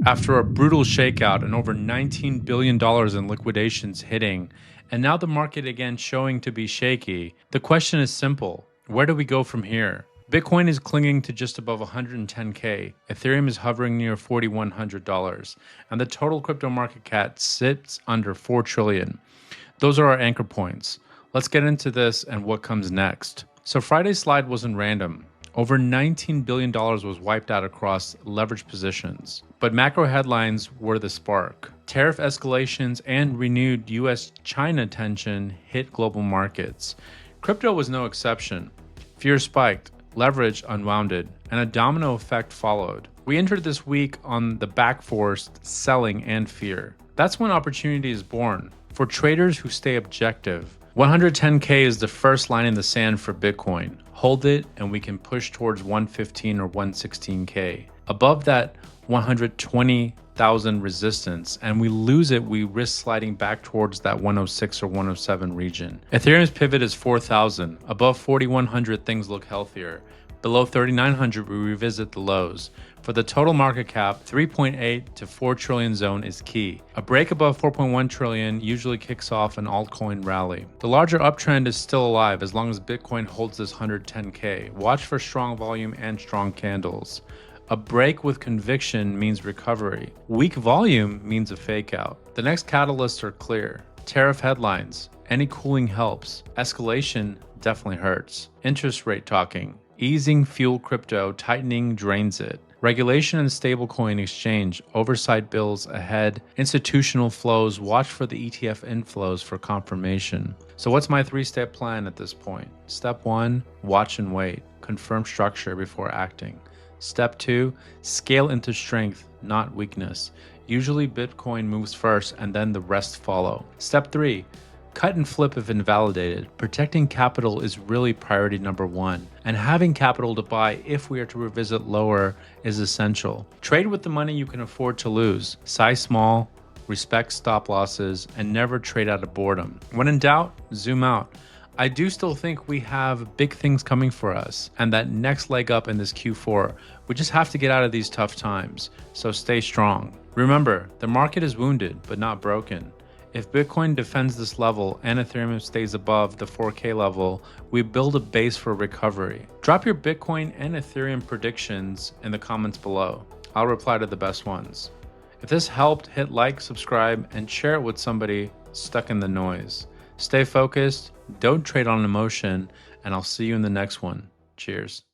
After a brutal shakeout and over $19 billion in liquidations hitting, and now the market again showing to be shaky, the question is simple. Where do we go from here? Bitcoin is clinging to just above 110K, Ethereum is hovering near $4,100, and the total crypto market cap sits under 4 trillion. Those are our anchor points. Let's get into this and what comes next. So Friday's slide wasn't random. Over $19 billion was wiped out across leveraged positions. But macro headlines were the spark. Tariff escalations and renewed US-China tension hit global markets. Crypto was no exception. Fear spiked, leverage unwounded, and a domino effect followed. We entered this week on the back-forced selling and fear. That's when opportunity is born. For traders who stay objective, 110K is the first line in the sand for Bitcoin. Hold it and we can push towards 115 or 116K. Above that 120,000 resistance and we lose it, we risk sliding back towards that 106 or 107 region. Ethereum's pivot is 4,000. Above 4,100 things look healthier. Below 3,900 we revisit the lows. For the total market cap, 3.8 to 4 trillion zone is key. A break above 4.1 trillion usually kicks off an altcoin rally. The larger uptrend is still alive as long as Bitcoin holds this 110K. Watch for strong volume and strong candles. A break with conviction means recovery. Weak volume means a fake out. The next catalysts are clear. Tariff headlines. Any cooling helps. Escalation definitely hurts. Interest rate talking. Easing fuel crypto, tightening drains it. Regulation and stablecoin exchange, oversight bills ahead, institutional flows, watch for the ETF inflows for confirmation. So what's my 3-step plan at this point? Step 1, watch and wait. Confirm structure before acting. Step 2, scale into strength, not weakness. Usually Bitcoin moves first and then the rest follow. Step 3, cut and flip if invalidated. Protecting capital is really priority number 1, and having capital to buy if we are to revisit lower is essential. Trade with the money you can afford to lose. Size small, respect stop losses, and never trade out of boredom. When in doubt, zoom out. I do still think we have big things coming for us, and that next leg up in this Q4, we just have to get out of these tough times, so stay strong. Remember, the market is wounded, but not broken. If Bitcoin defends this level and Ethereum stays above the 4K level, we build a base for recovery. Drop your Bitcoin and Ethereum predictions in the comments below. I'll reply to the best ones. If this helped, hit like, subscribe, and share it with somebody stuck in the noise. Stay focused, don't trade on emotion, and I'll see you in the next one. Cheers.